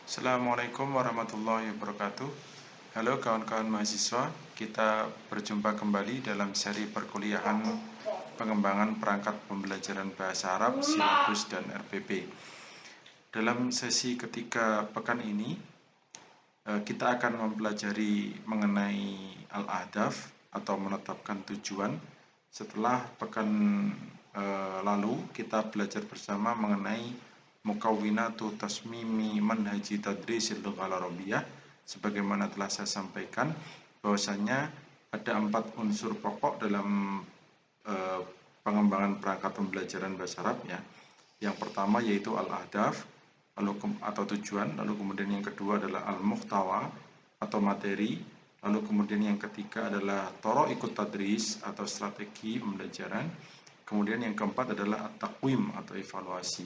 Assalamualaikum warahmatullahi wabarakatuh. Halo kawan-kawan mahasiswa, kita berjumpa kembali dalam seri perkuliahan pengembangan perangkat pembelajaran bahasa Arab, silabus dan RPP. Dalam sesi ketiga pekan ini, kita akan mempelajari mengenai al-ahdaf atau menetapkan tujuan. Setelah pekan lalu, kita belajar bersama mengenai mukawwinatu tasmimi manhaji tadrisil lughal arabiyyah. Sebagaimana telah saya sampaikan, bahwasanya ada 4 unsur pokok dalam pengembangan perangkat pembelajaran bahasa Arab ya. Yang pertama yaitu al-ahdaf atau tujuan, lalu kemudian yang kedua adalah al-muhtawa atau materi, lalu kemudian yang ketiga adalah thoro'ikut tadris atau strategi pembelajaran, kemudian yang keempat adalah at-taqwim atau evaluasi.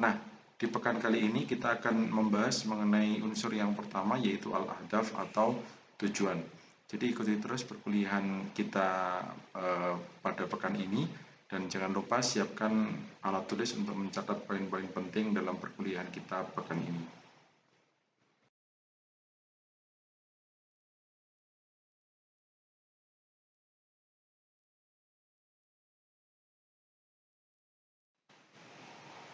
Nah, di pekan kali ini kita akan membahas mengenai unsur yang pertama yaitu al-ahdaf atau tujuan. Jadi ikuti terus perkuliahan kita pada pekan ini. Dan jangan lupa siapkan alat tulis untuk mencatat poin-poin penting dalam perkuliahan kita pekan ini.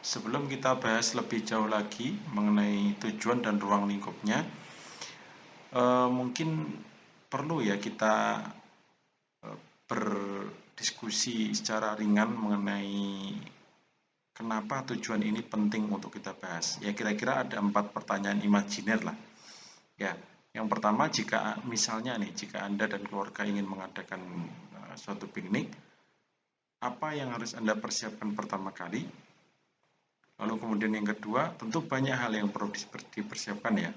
Sebelum kita bahas lebih jauh lagi mengenai tujuan dan ruang lingkupnya, mungkin perlu ya kita berdiskusi secara ringan mengenai kenapa tujuan ini penting untuk kita bahas. Ya kira-kira ada 4 pertanyaan imajiner lah. Ya, yang pertama jika misalnya nih, jika Anda dan keluarga ingin mengadakan suatu piknik, apa yang harus Anda persiapkan pertama kali? Lalu kemudian yang kedua, tentu banyak hal yang perlu dipersiapkan ya.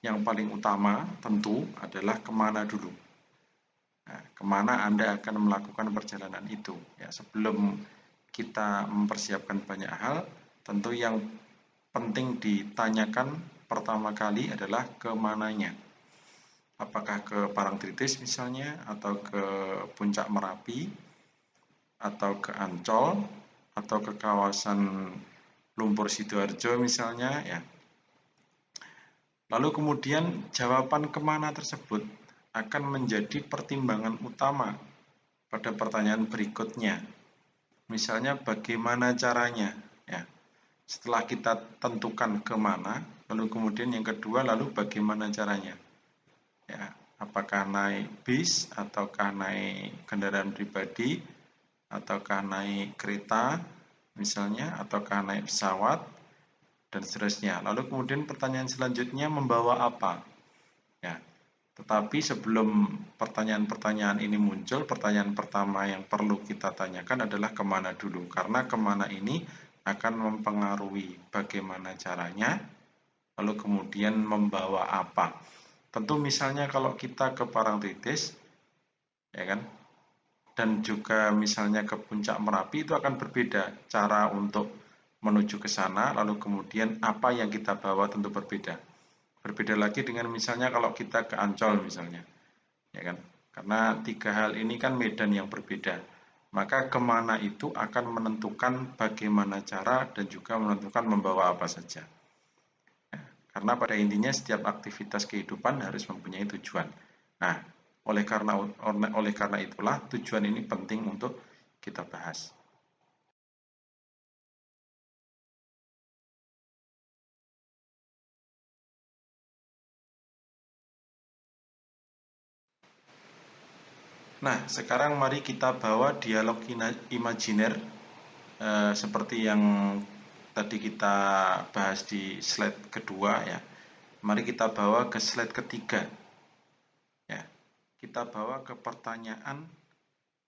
Yang paling utama tentu adalah kemana dulu. Nah, kemana Anda akan melakukan perjalanan itu. Ya, sebelum kita mempersiapkan banyak hal, tentu yang penting ditanyakan pertama kali adalah kemananya. Apakah ke Parangtritis misalnya, atau ke Puncak Merapi, atau ke Ancol, atau ke kawasan Lumpur Sidoarjo misalnya ya. Lalu kemudian jawaban kemana tersebut akan menjadi pertimbangan utama pada pertanyaan berikutnya. Misalnya bagaimana caranya ya. Setelah kita tentukan kemana, lalu kemudian yang kedua lalu bagaimana caranya. Ya, apakah naik bis ataukah naik kendaraan pribadi ataukah naik kereta misalnya ataukah naik pesawat dan seterusnya. Lalu kemudian pertanyaan selanjutnya membawa apa? Ya. Tetapi sebelum pertanyaan-pertanyaan ini muncul, pertanyaan pertama yang perlu kita tanyakan adalah kemana dulu. Karena kemana ini akan mempengaruhi bagaimana caranya, lalu kemudian membawa apa. Tentu misalnya kalau kita ke Parangtritis, ya kan, dan juga misalnya ke Puncak Merapi itu akan berbeda cara untuk menuju ke sana, lalu kemudian apa yang kita bawa tentu berbeda. Berbeda lagi dengan misalnya kalau kita ke Ancol misalnya, ya kan? Karena 3 hal ini kan medan yang berbeda. Maka kemana itu akan menentukan bagaimana cara dan juga menentukan membawa apa saja. Karena pada intinya setiap aktivitas kehidupan harus mempunyai tujuan. Nah, oleh karena itulah tujuan ini penting untuk kita bahas. Nah, sekarang mari kita bawa dialog imajiner seperti yang tadi kita bahas di slide kedua ya. Mari kita bawa ke slide ketiga. Ya. Kita bawa ke pertanyaan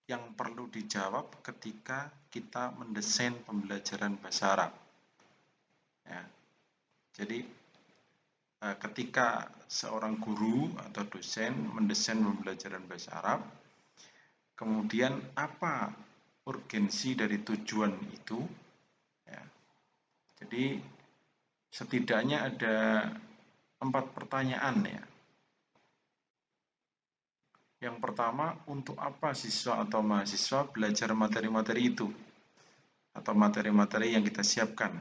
yang perlu dijawab ketika kita mendesain pembelajaran bahasa Arab. Ya. Jadi ketika seorang guru atau dosen mendesain pembelajaran bahasa Arab, kemudian apa urgensi dari tujuan itu? Ya. Jadi setidaknya ada 4 pertanyaan ya. Yang pertama, untuk apa siswa atau mahasiswa belajar materi-materi itu? Atau materi-materi yang kita siapkan.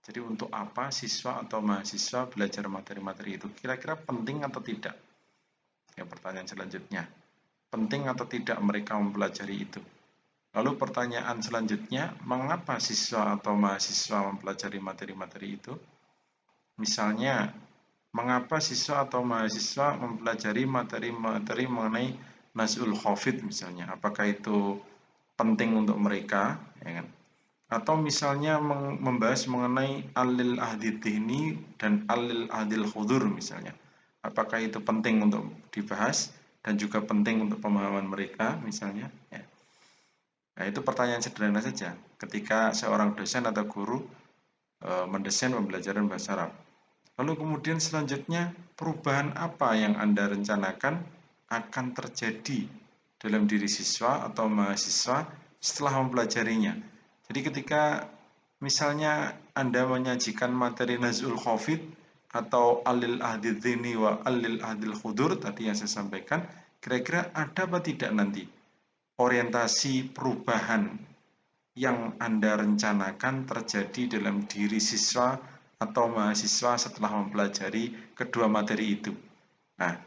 Jadi untuk apa siswa atau mahasiswa belajar materi-materi itu? Kira-kira penting atau tidak? Ya, pertanyaan selanjutnya. Penting atau tidak mereka mempelajari itu? Lalu pertanyaan selanjutnya, mengapa siswa atau mahasiswa mempelajari materi-materi itu? Misalnya, mengapa siswa atau mahasiswa mempelajari materi-materi mengenai Naz'ul Khafid misalnya? Apakah itu penting untuk mereka? Ya kan? Atau misalnya membahas mengenai alil ahdi dihni dan alil ahdil khudur misalnya. Apakah itu penting untuk dibahas dan juga penting untuk pemahaman mereka misalnya? Ya. Nah, itu pertanyaan sederhana saja ketika seorang dosen atau guru mendesain pembelajaran bahasa Arab. Lalu kemudian selanjutnya, perubahan apa yang Anda rencanakan akan terjadi dalam diri siswa atau mahasiswa setelah mempelajarinya. Jadi ketika misalnya Anda menyajikan materi Naz'ul Khafid atau Alil Ahdid Dhini wa Alil Ahdil Khudur tadi yang saya sampaikan, kira-kira ada apa tidak nanti orientasi perubahan yang Anda rencanakan terjadi dalam diri siswa atau mahasiswa setelah mempelajari kedua materi itu. Nah,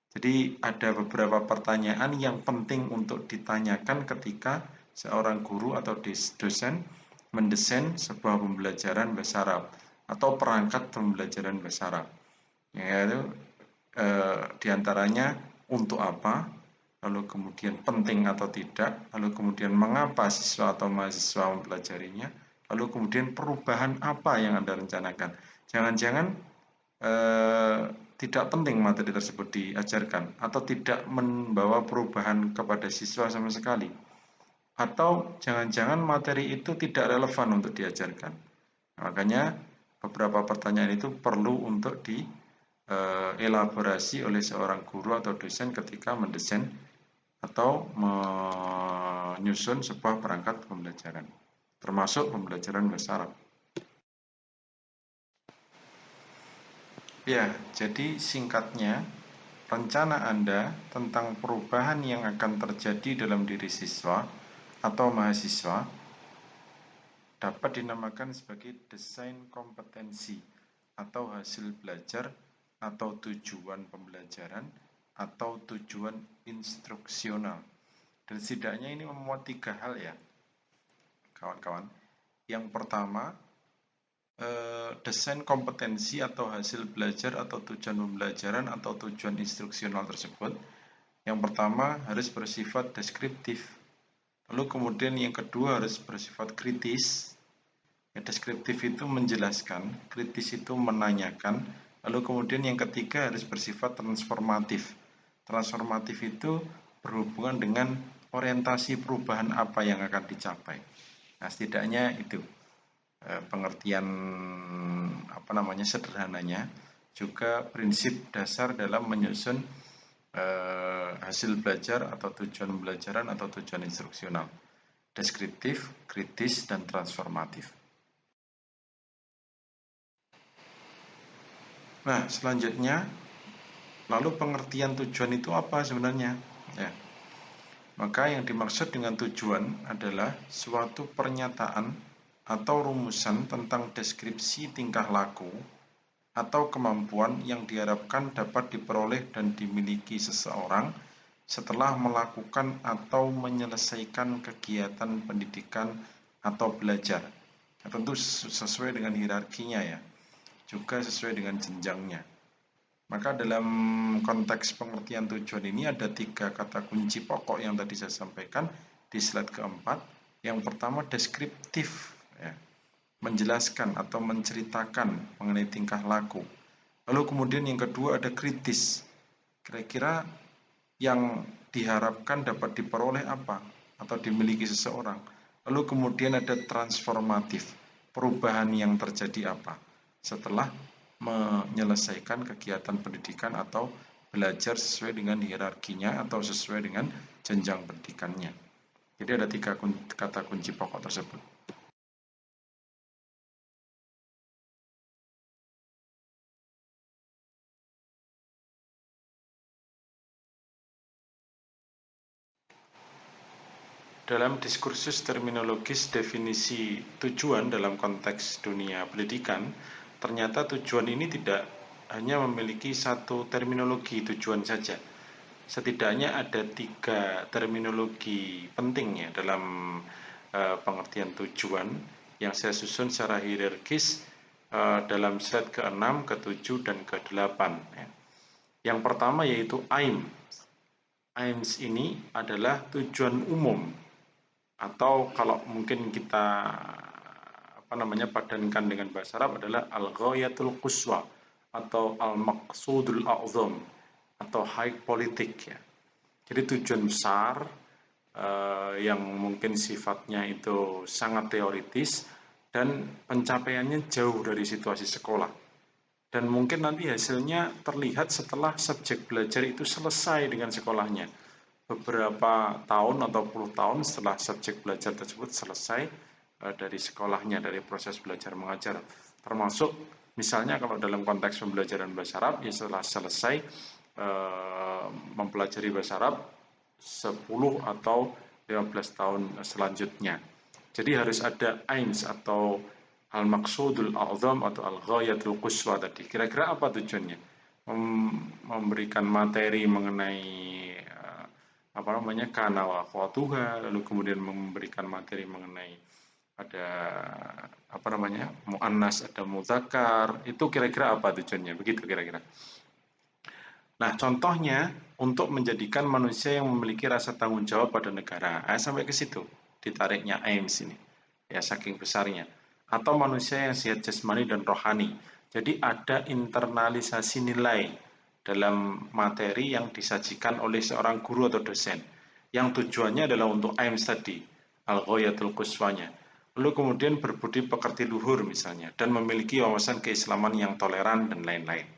jadi ada beberapa pertanyaan yang penting untuk ditanyakan ketika seorang guru atau dosen mendesain sebuah pembelajaran bahasa Arab atau perangkat pembelajaran bahasa Arab. Yaitu diantaranya untuk apa, lalu kemudian penting atau tidak, lalu kemudian mengapa siswa atau mahasiswa mempelajarinya, lalu kemudian perubahan apa yang Anda rencanakan. Jangan-jangan tidak penting materi tersebut diajarkan atau tidak membawa perubahan kepada siswa sama sekali. Atau jangan-jangan materi itu tidak relevan untuk diajarkan. Makanya beberapa pertanyaan itu perlu untuk dielaborasi oleh seorang guru atau dosen ketika mendesain atau menyusun sebuah perangkat pembelajaran, termasuk pembelajaran bahasa Arab. Ya, jadi singkatnya, rencana Anda tentang perubahan yang akan terjadi dalam diri siswa atau mahasiswa dapat dinamakan sebagai desain kompetensi atau hasil belajar atau tujuan pembelajaran atau tujuan instruksional. Dan setidaknya ini memuat 3 hal ya, kawan-kawan. Yang pertama, desain kompetensi atau hasil belajar atau tujuan pembelajaran atau tujuan instruksional tersebut. Yang pertama harus bersifat deskriptif. Lalu kemudian yang kedua harus bersifat kritis. Ya, deskriptif itu menjelaskan, kritis itu menanyakan. Lalu kemudian yang ketiga harus bersifat transformatif. Transformatif itu berhubungan dengan orientasi perubahan apa yang akan dicapai. Nah, setidaknya itu pengertian sederhananya, juga prinsip dasar dalam menyusun hasil belajar atau tujuan pembelajaran atau tujuan instruksional, deskriptif, kritis, dan transformatif. Nah, selanjutnya, lalu pengertian tujuan itu apa sebenarnya? Ya. Maka yang dimaksud dengan tujuan adalah suatu pernyataan atau rumusan tentang deskripsi tingkah laku atau kemampuan yang diharapkan dapat diperoleh dan dimiliki seseorang setelah melakukan atau menyelesaikan kegiatan pendidikan atau belajar. Nah, tentu sesuai dengan hierarkinya ya, juga sesuai dengan jenjangnya. Maka dalam konteks pengertian tujuan ini ada 3 kata kunci pokok yang tadi saya sampaikan di slide keempat. Yang pertama deskriptif, ya, menjelaskan atau menceritakan mengenai tingkah laku. Lalu kemudian yang kedua ada kritis, kira-kira yang diharapkan dapat diperoleh apa atau dimiliki seseorang. Lalu kemudian ada transformatif, perubahan yang terjadi apa setelah menyelesaikan kegiatan pendidikan atau belajar sesuai dengan hierarkinya atau sesuai dengan jenjang pendidikannya. Jadi ada 3 kata kunci pokok tersebut. Dalam diskursus terminologis definisi tujuan dalam konteks dunia pendidikan, ternyata tujuan ini tidak hanya memiliki satu terminologi tujuan saja. Setidaknya ada 3 terminologi penting ya dalam pengertian tujuan yang saya susun secara hierarkis dalam slide ke-6, ke-7, dan ke-8 ya. Yang pertama yaitu aim. Aims ini adalah tujuan umum, atau kalau mungkin kita padankan dengan bahasa Arab adalah al-ghayatul quswa atau al-maqsudul a'zam atau high politik ya. Jadi tujuan besar yang mungkin sifatnya itu sangat teoritis dan pencapaiannya jauh dari situasi sekolah. Dan mungkin nanti hasilnya terlihat setelah subjek belajar itu selesai dengan sekolahnya. Beberapa tahun atau puluh tahun setelah subjek belajar tersebut selesai dari sekolahnya, dari proses belajar mengajar. Termasuk misalnya kalau dalam konteks pembelajaran bahasa Arab, ya setelah selesai mempelajari bahasa Arab 10 atau 15 tahun selanjutnya. Jadi harus ada aims atau al-maqsudul a'zam atau al-ghayatul quswa tadi. Kira-kira apa tujuannya? Memberikan materi mengenai kana wa akhwatuha, lalu kemudian memberikan materi mengenai ada muannas, ada muzakkar. Itu kira-kira apa tujuannya? Begitu kira-kira. Nah, contohnya untuk menjadikan manusia yang memiliki rasa tanggung jawab pada negara. Sampai ke situ ditariknya aims ini. Ya, saking besarnya. Atau manusia yang sehat jasmani dan rohani. Jadi ada internalisasi nilai dalam materi yang disajikan oleh seorang guru atau dosen. Yang tujuannya adalah untuk aims tadi, al-ghayatul quswanya. Lalu kemudian berbudi pekerti luhur misalnya, dan memiliki wawasan keislaman yang toleran dan lain-lain.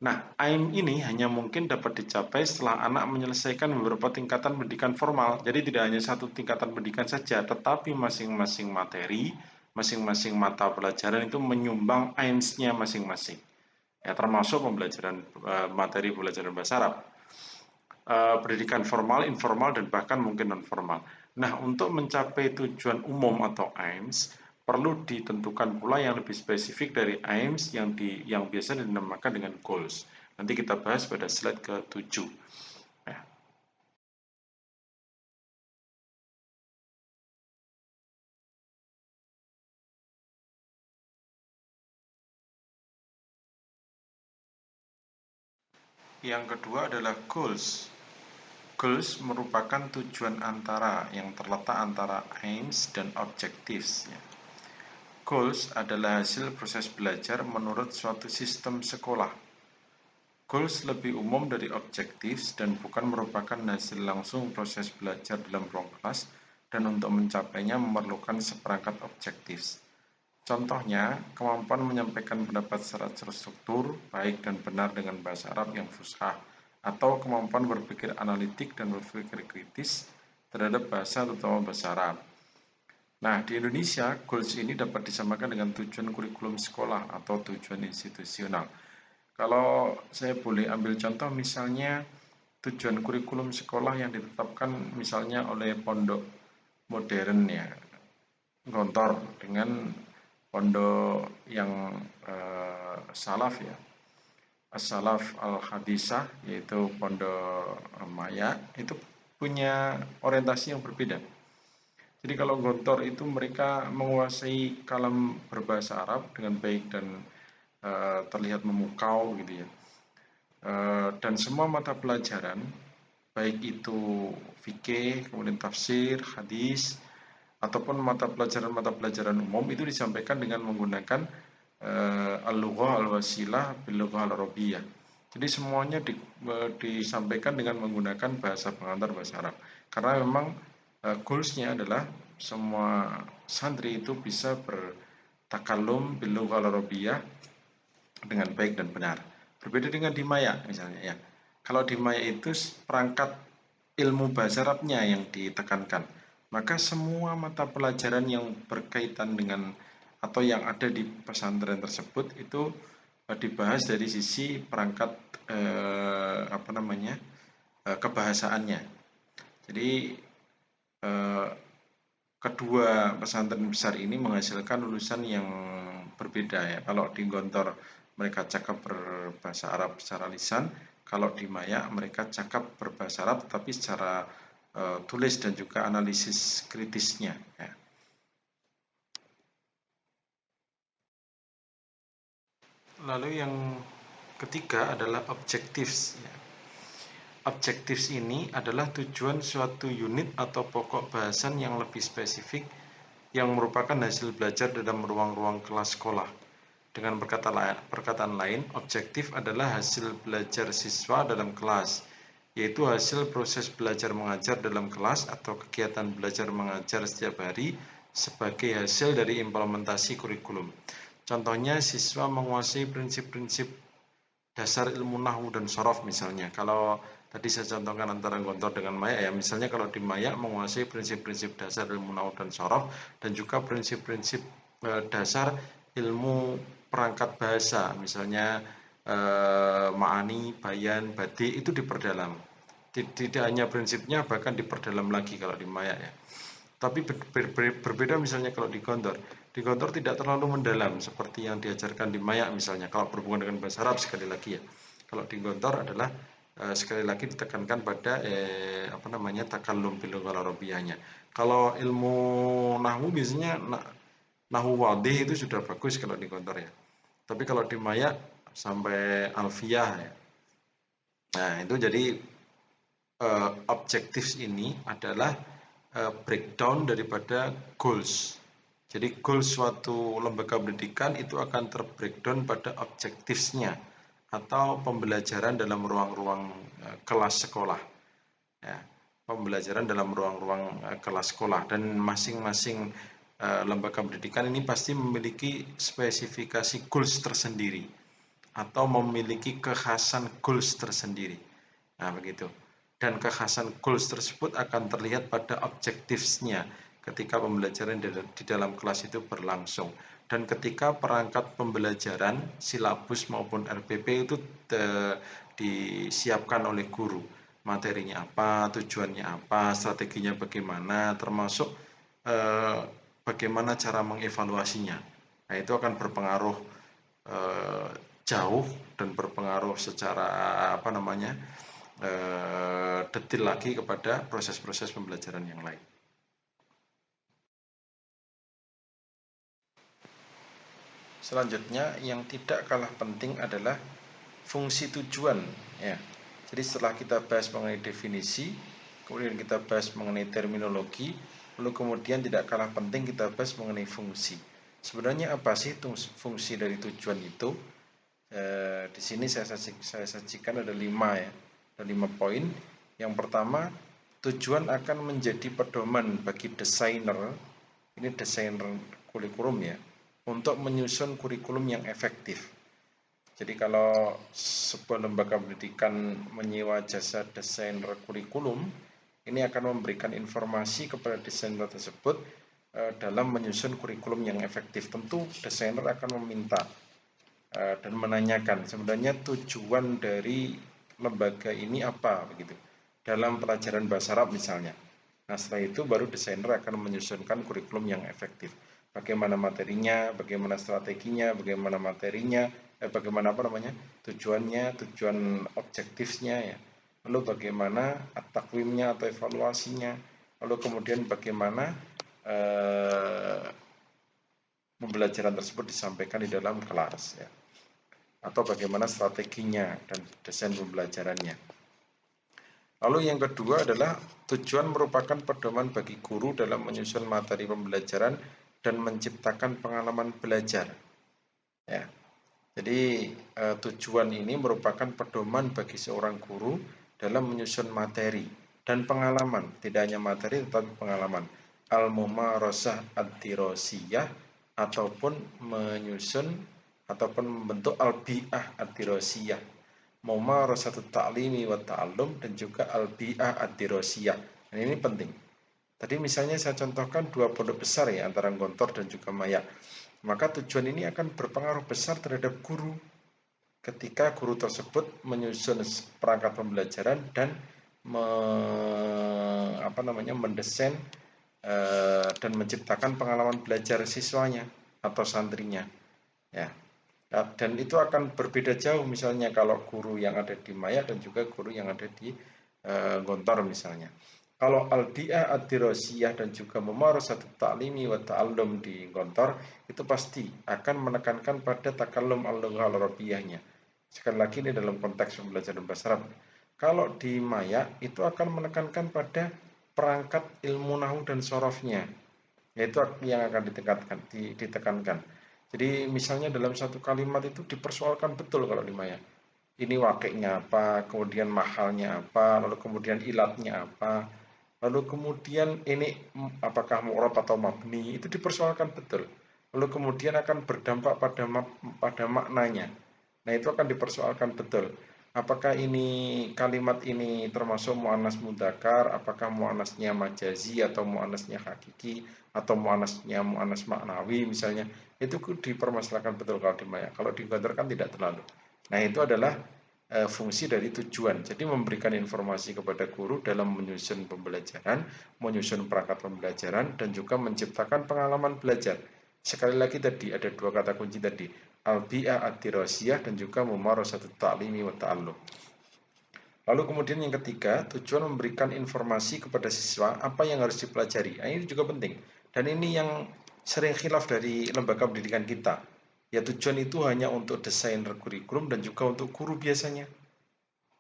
Nah, aim ini hanya mungkin dapat dicapai setelah anak menyelesaikan beberapa tingkatan pendidikan formal. Jadi tidak hanya satu tingkatan pendidikan saja, tetapi masing-masing materi, masing-masing mata pelajaran itu menyumbang aims-nya masing-masing. Ya, termasuk pembelajaran materi pembelajaran bahasa Arab. Pendidikan formal, informal, dan bahkan mungkin non-formal. Nah, untuk mencapai tujuan umum atau aims, perlu ditentukan pula yang lebih spesifik dari aims yang biasa dinamakan dengan goals. Nanti kita bahas pada slide ke-7. Ya. Yang kedua adalah goals. Goals merupakan tujuan antara yang terletak antara aims dan objectives. Ya. Goals adalah hasil proses belajar menurut suatu sistem sekolah. Goals lebih umum dari objectives dan bukan merupakan hasil langsung proses belajar dalam ruang kelas, dan untuk mencapainya memerlukan seperangkat objectives. Contohnya, kemampuan menyampaikan pendapat secara terstruktur, baik dan benar dengan bahasa Arab yang fusha, atau kemampuan berpikir analitik dan berpikir kritis terhadap bahasa terutama bahasa Arab. Nah, di Indonesia, goals ini dapat disamakan dengan tujuan kurikulum sekolah atau tujuan institusional. Kalau saya boleh ambil contoh, misalnya tujuan kurikulum sekolah yang ditetapkan misalnya oleh pondok modern ya, Gontor, dengan pondok yang salaf ya, as-salaf al-hadisah, yaitu pondok Maya, itu punya orientasi yang berbeda. Jadi kalau Gontor itu mereka menguasai kalam berbahasa Arab dengan baik dan terlihat memukau gitu ya. Dan semua mata pelajaran, baik itu fikih, kemudian tafsir, hadis, ataupun mata pelajaran umum itu disampaikan dengan menggunakan al-lughah al-wasilah bil-lughah al-arabiyah. Jadi semuanya disampaikan dengan menggunakan bahasa pengantar bahasa Arab. Karena memang goals-nya adalah semua santri itu bisa bertakallum bil-lughah al-arabiyah dengan baik dan benar. Berbeda dengan di Maya misalnya ya. Kalau di Maya itu perangkat ilmu bahasa Arabnya yang ditekankan. Maka semua mata pelajaran yang berkaitan dengan atau yang ada di pesantren tersebut itu dibahas dari sisi perangkat kebahasaannya. Jadi kedua pesantren besar ini menghasilkan lulusan yang berbeda ya. Kalau di Gontor mereka cakap berbahasa Arab secara lisan, kalau di Maya mereka cakap berbahasa Arab tapi secara tulis dan juga analisis kritisnya ya. Lalu yang ketiga adalah objectives ya. Objectives ini adalah tujuan suatu unit atau pokok bahasan yang lebih spesifik yang merupakan hasil belajar dalam ruang-ruang kelas sekolah. Dengan perkataan lain, objektif adalah hasil belajar siswa dalam kelas, yaitu hasil proses belajar mengajar dalam kelas atau kegiatan belajar mengajar setiap hari sebagai hasil dari implementasi kurikulum. Contohnya, siswa menguasai prinsip-prinsip dasar ilmu nahwu dan sorof misalnya. Kalau tadi saya contohkan antara Gontor dengan Maya ya, misalnya kalau di Maya menguasai prinsip-prinsip dasar ilmu nahwu dan sorof dan juga prinsip-prinsip dasar ilmu perangkat bahasa, misalnya ma'ani, bayan, badi itu diperdalam. Tidak hanya prinsipnya, bahkan diperdalam lagi kalau di Maya ya. Tapi berbeda misalnya kalau di Gontor. Di Gontor tidak terlalu mendalam seperti yang diajarkan di Maya misalnya. Kalau berhubungan dengan bahasa Arab sekali lagi ya. Kalau di Gontor adalah sekali lagi ditekankan pada takallum bil lughah arabiyahnya. Kalau ilmu nahwu biasanya nahwu wadih itu sudah bagus kalau di Gontor ya. Tapi kalau di Maya sampai alfiyah ya. Nah, itu jadi objektif ini adalah breakdown daripada goals. Jadi goals suatu lembaga pendidikan itu akan terbreakdown pada objektifnya atau pembelajaran dalam ruang-ruang kelas sekolah. Ya, pembelajaran dalam ruang-ruang kelas sekolah dan masing-masing lembaga pendidikan ini pasti memiliki spesifikasi goals tersendiri atau memiliki kekhasan goals tersendiri. Nah, begitu. Dan kekhasan goals tersebut akan terlihat pada objektifnya ketika pembelajaran di dalam kelas itu berlangsung. Dan ketika perangkat pembelajaran, silabus maupun RPP itu disiapkan oleh guru. Materinya apa, tujuannya apa, strateginya bagaimana, termasuk bagaimana cara mengevaluasinya. Nah, itu akan berpengaruh jauh dan berpengaruh secara detail lagi kepada proses-proses pembelajaran yang lain. Selanjutnya yang tidak kalah penting adalah fungsi tujuan ya. Jadi setelah kita bahas mengenai definisi, kemudian kita bahas mengenai terminologi, lalu kemudian tidak kalah penting kita bahas mengenai fungsi. Sebenarnya apa sih fungsi dari tujuan itu? Di sini saya sajikan ada 5 ya. Ada 5 poin. Yang pertama, tujuan akan menjadi pedoman bagi desainer, ini desainer kurikulum ya, untuk menyusun kurikulum yang efektif. Jadi kalau sebuah lembaga pendidikan menyewa jasa desainer kurikulum, ini akan memberikan informasi kepada desainer tersebut dalam menyusun kurikulum yang efektif. Tentu desainer akan meminta dan menanyakan sebenarnya tujuan dari lembaga ini apa begitu dalam pelajaran bahasa Arab misalnya. Nah, setelah itu baru desainer akan menyusunkan kurikulum yang efektif. Bagaimana materinya, bagaimana strateginya, bagaimana materinya, bagaimana tujuannya, tujuan objektifnya ya. Lalu bagaimana takwimnya atau evaluasinya, lalu kemudian bagaimana pembelajaran tersebut disampaikan di dalam kelas ya, atau bagaimana strateginya dan desain pembelajarannya. Lalu yang kedua adalah tujuan merupakan pedoman bagi guru dalam menyusun materi pembelajaran dan menciptakan pengalaman belajar. Ya. Jadi tujuan ini merupakan pedoman bagi seorang guru dalam menyusun materi dan pengalaman, tidak hanya materi tetapi pengalaman. Al-mumarasah ad-dirasiyah ataupun menyusun ataupun membentuk al-bi'ah ad-dirasiyah. Mumarasatut ta'limi wa ta'allum dan juga al-bi'ah ad-dirasiyah. Dan ini penting. Tadi misalnya saya contohkan 2 pondok besar ya antara Gontor dan juga Maya. Maka tujuan ini akan berpengaruh besar terhadap guru ketika guru tersebut menyusun perangkat pembelajaran dan mendesain dan menciptakan pengalaman belajar siswanya atau santrinya, ya. Dan itu akan berbeda jauh misalnya kalau guru yang ada di Maya dan juga guru yang ada di Gontor misalnya. Kalau al-bi'ah ad-dirasiyah dan juga mumarasatut ta'limi wa ta'allum di Gontor itu pasti akan menekankan pada takallum al-lughah al-arabiyahnya. Sekali lagi ini dalam konteks pembelajaran bahasa Arab. Kalau di Maya itu akan menekankan pada perangkat ilmu nahu dan sorofnya, yaitu yang akan ditekankan. Jadi misalnya dalam satu kalimat itu dipersoalkan betul kalau di Maya. Ini wakilnya apa, kemudian mahalnya apa, lalu kemudian ilatnya apa, lalu kemudian ini apakah mu'rab atau mabni, itu dipersoalkan betul. Lalu kemudian akan berdampak pada maknanya. Nah, itu akan dipersoalkan betul. Apakah ini kalimat ini termasuk mu'annas mudzakkar, apakah mu'annasnya majazi atau mu'annasnya hakiki atau mu'annasnya mu'annas maknawi misalnya. Itu dipermasalahkan betul kalau di Maya. Kalau di Gontor kan tidak terlalu. Nah, itu adalah fungsi dari tujuan. Jadi memberikan informasi kepada guru dalam menyusun pembelajaran, menyusun perangkat pembelajaran, dan juga menciptakan pengalaman belajar. Sekali lagi tadi ada dua kata kunci tadi, al-bi'ah ad-dirasiyah dan juga mumarasatut ta'limi wa ta'allum. Lalu kemudian yang ketiga, tujuan memberikan informasi kepada siswa apa yang harus dipelajari. Nah, ini juga penting. Dan ini yang sering khilaf dari lembaga pendidikan kita. Ya, tujuan itu hanya untuk desain kurikulum dan juga untuk guru biasanya.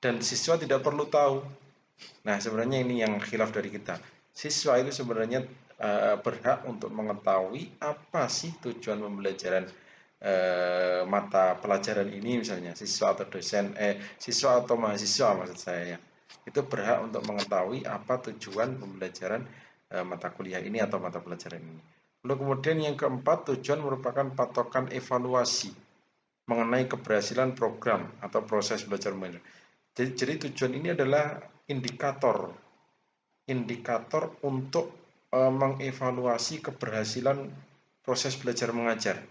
Dan siswa tidak perlu tahu. Nah, sebenarnya ini yang khilaf dari kita. Siswa itu sebenarnya berhak untuk mengetahui apa sih tujuan pembelajaran mata pelajaran ini misalnya siswa atau dosen siswa atau mahasiswa maksud saya ya. Itu berhak untuk mengetahui apa tujuan pembelajaran mata kuliah ini atau mata pelajaran ini. Lalu kemudian yang keempat, tujuan merupakan patokan evaluasi mengenai keberhasilan program atau proses belajar mengajar. Jadi tujuan ini adalah indikator untuk mengevaluasi keberhasilan proses belajar mengajar.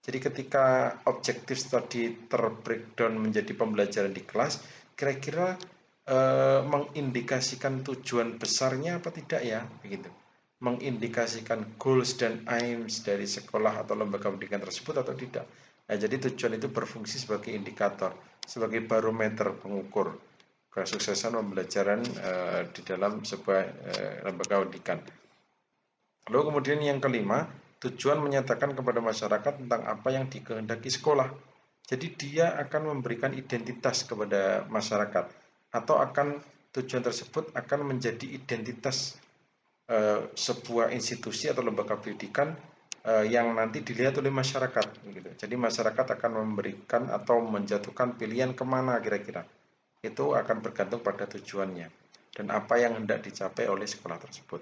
Jadi ketika objektif tadi terbreakdown menjadi pembelajaran di kelas, kira-kira mengindikasikan tujuan besarnya apa tidak ya, begitu. Mengindikasikan goals dan aims dari sekolah atau lembaga pendidikan tersebut atau tidak. Nah, jadi tujuan itu berfungsi sebagai indikator, sebagai barometer pengukur kesuksesan pembelajaran di dalam sebuah lembaga pendidikan. Lalu kemudian yang kelima, tujuan menyatakan kepada masyarakat tentang apa yang dikehendaki sekolah. Jadi dia akan memberikan identitas kepada masyarakat atau tujuan tersebut akan menjadi identitas sebuah institusi atau lembaga pendidikan yang nanti dilihat oleh masyarakat. Gitu. Jadi masyarakat akan memberikan atau menjatuhkan pilihan kemana kira-kira. Itu akan bergantung pada tujuannya dan apa yang hendak dicapai oleh sekolah tersebut.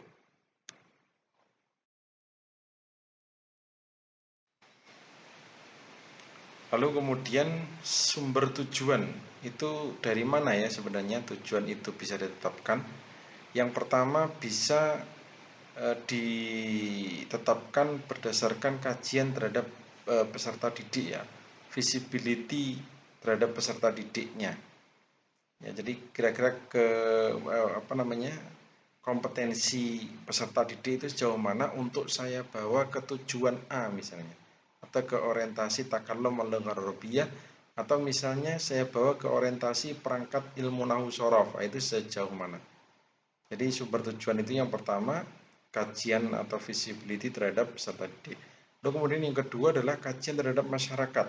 Lalu kemudian sumber tujuan itu dari mana ya sebenarnya tujuan itu bisa ditetapkan? Yang pertama bisa ditetapkan berdasarkan kajian terhadap peserta didik ya, visibility terhadap peserta didiknya. Ya, jadi kira-kira kompetensi peserta didik itu sejauh mana untuk saya bawa ke tujuan A misalnya, atau ke orientasi takallum al-lughah arabiyah, atau misalnya saya bawa ke orientasi perangkat ilmu nahwu shorof, itu sejauh mana. Jadi sumber tujuan itu yang pertama kajian atau visibility terhadap peserta didik. Lalu kemudian yang kedua adalah kajian terhadap masyarakat,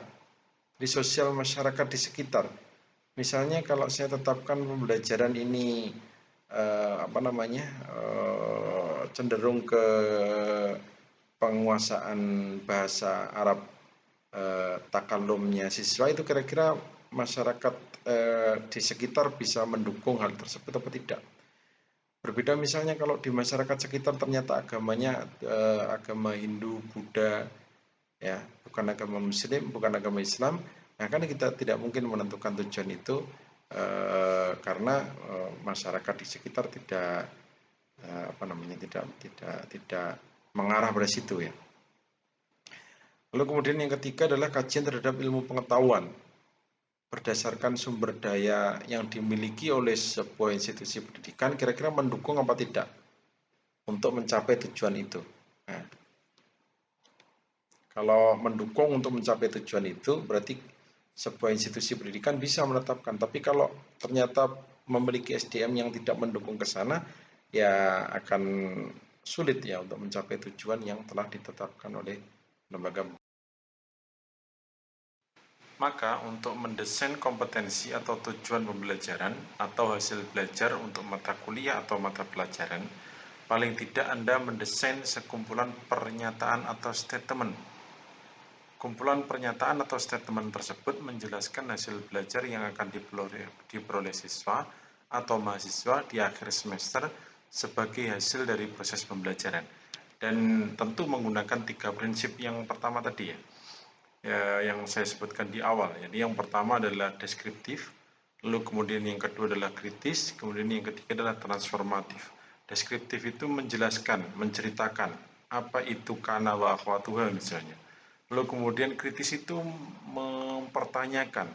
di sosial masyarakat di sekitar. Misalnya kalau saya tetapkan pembelajaran ini cenderung ke penguasaan bahasa Arab takallumnya siswa, itu kira-kira masyarakat di sekitar bisa mendukung hal tersebut atau tidak. Berbeda misalnya kalau di masyarakat sekitar ternyata agamanya agama Hindu, Buddha, ya, bukan agama Muslim, bukan agama Islam. Nah, kan kita tidak mungkin menentukan tujuan itu karena masyarakat di sekitar tidak tidak mengarah pada situ ya. Lalu kemudian yang ketiga adalah kajian terhadap ilmu pengetahuan berdasarkan sumber daya yang dimiliki oleh sebuah institusi pendidikan, kira-kira mendukung apa tidak. untuk mencapai tujuan itu. Nah, kalau mendukung untuk mencapai tujuan itu, berarti sebuah institusi pendidikan bisa menetapkan. Tapi kalau ternyata memiliki SDM yang tidak mendukung ke sana, ya akan sulit ya untuk mencapai tujuan yang telah ditetapkan oleh lembaga. Maka untuk mendesain kompetensi atau tujuan pembelajaran atau hasil belajar untuk mata kuliah atau mata pelajaran, paling tidak Anda mendesain sekumpulan pernyataan atau statement. Kumpulan pernyataan atau statement tersebut menjelaskan hasil belajar yang akan diperoleh siswa atau mahasiswa di akhir semester sebagai hasil dari proses pembelajaran. Dan tentu menggunakan 3 prinsip yang pertama tadi ya. Yang saya sebutkan di awal. Jadi yang pertama adalah deskriptif, lalu kemudian yang kedua adalah kritis, kemudian yang ketiga adalah transformatif. Deskriptif itu menjelaskan, menceritakan apa itu kana wa akhwatuha misalnya. Lalu kemudian kritis itu mempertanyakan,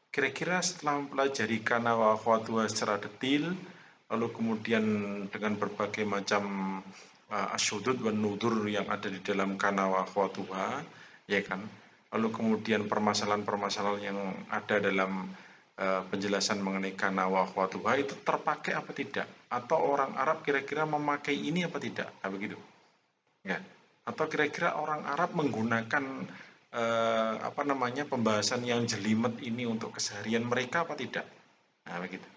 kira-kira setelah mempelajari kana wa akhwatuha secara detail, lalu kemudian dengan berbagai macam asyudud wan nudur yang ada di dalam kana wa akhwatuha, ya kan, lalu kemudian permasalahan-permasalahan yang ada dalam penjelasan mengenai kana wa akhwatuha itu terpakai apa tidak, atau orang Arab kira-kira memakai ini apa tidak, nah, begitu ya, atau kira-kira orang Arab menggunakan pembahasan yang jelimet ini untuk keseharian mereka apa tidak, nah begitu.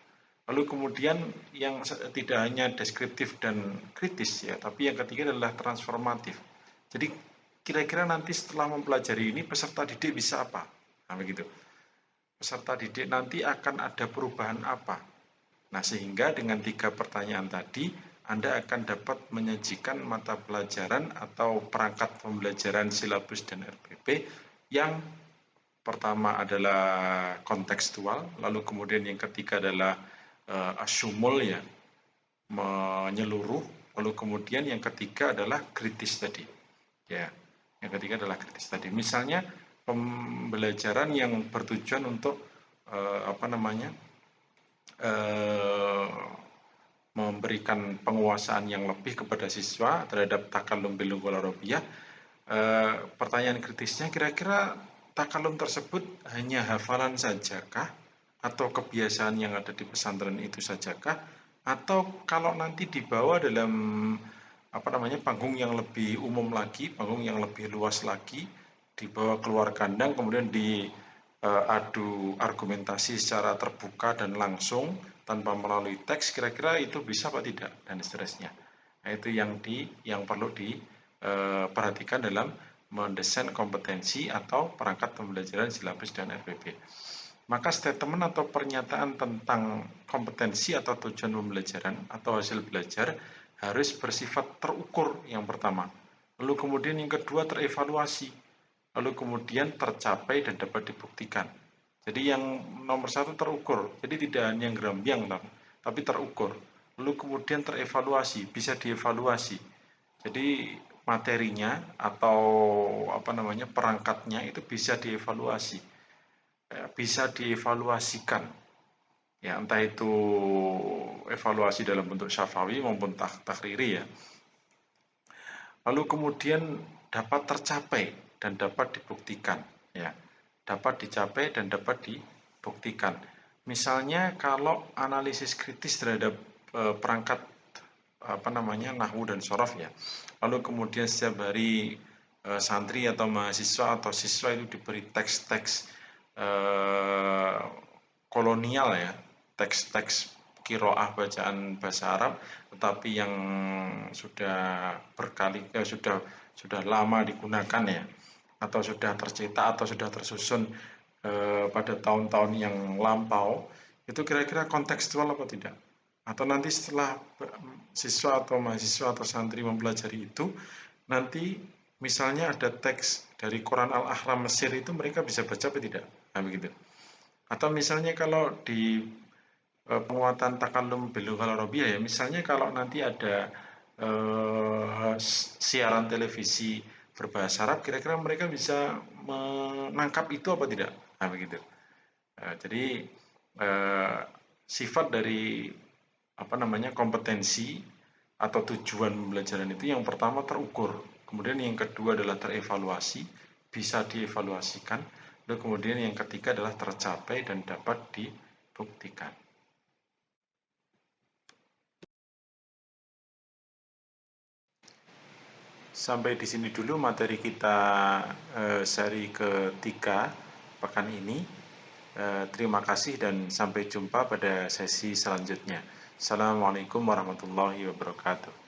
Lalu kemudian yang tidak hanya deskriptif dan kritis ya, tapi yang ketiga adalah transformatif. Jadi kira-kira nanti setelah mempelajari ini peserta didik bisa apa? Nah begitu. Peserta didik nanti akan ada perubahan apa? Nah sehingga dengan 3 pertanyaan tadi Anda akan dapat menyajikan mata pelajaran atau perangkat pembelajaran silabus dan RPP yang pertama adalah kontekstual, lalu kemudian yang ketiga adalah asyumul ya, menyeluruh, lalu kemudian yang ketiga adalah kritis tadi. Ya, yang ketiga adalah kritis tadi. Misalnya pembelajaran yang bertujuan untuk memberikan penguasaan yang lebih kepada siswa terhadap takallum bil lughah Arabiyah. Pertanyaan kritisnya, kira-kira takallum tersebut hanya hafalan sajakah, atau kebiasaan yang ada di pesantren itu sajakah, atau kalau nanti dibawa dalam panggung yang lebih umum lagi, panggung yang lebih luas lagi, dibawa keluar kandang, kemudian diadu argumentasi secara terbuka dan langsung tanpa melalui teks, kira-kira itu bisa apa tidak, dan seterusnya. Nah, itu yang perlu diperhatikan dalam mendesain kompetensi atau perangkat pembelajaran silabus dan RPP. Maka statement atau pernyataan tentang kompetensi atau tujuan pembelajaran atau hasil belajar harus bersifat terukur yang pertama. Lalu kemudian yang kedua terevaluasi. Lalu kemudian tercapai dan dapat dibuktikan. Jadi yang nomor 1 terukur. Jadi tidak hanya gerambiang tapi terukur. Lalu kemudian terevaluasi, bisa dievaluasi. Jadi materinya atau perangkatnya itu bisa dievaluasi, bisa dievaluasikan. Ya, entah itu evaluasi dalam bentuk syafawi maupun takhriri ya. Lalu kemudian dapat tercapai dan dapat dibuktikan ya. Dapat dicapai dan dapat dibuktikan. Misalnya kalau analisis kritis terhadap perangkat nahwu dan sorof ya. Lalu kemudian setiap hari santri atau mahasiswa atau siswa itu diberi teks-teks kolonial ya, teks-teks kiroah bacaan bahasa Arab, tetapi yang sudah sudah lama digunakan ya, atau sudah tercetak atau sudah tersusun pada tahun-tahun yang lampau, itu kira-kira kontekstual apa tidak? Atau nanti setelah siswa atau mahasiswa atau santri mempelajari itu, nanti misalnya ada teks dari Quran Al-Ahram Mesir itu mereka bisa baca apa tidak? Nah begitu. Atau misalnya kalau di penguatan takallum bil lughah Arabiyah ya, misalnya kalau nanti ada siaran televisi berbahasa Arab, kira-kira mereka bisa menangkap itu apa tidak? Nah begitu. Jadi sifat dari kompetensi atau tujuan pembelajaran itu yang pertama terukur, kemudian yang kedua adalah terevaluasi, bisa dievaluasikan, lalu kemudian yang ketiga adalah tercapai dan dapat dibuktikan. Sampai di sini dulu materi kita seri ketiga pekan ini. Terima kasih dan sampai jumpa pada sesi selanjutnya. Assalamualaikum warahmatullahi wabarakatuh.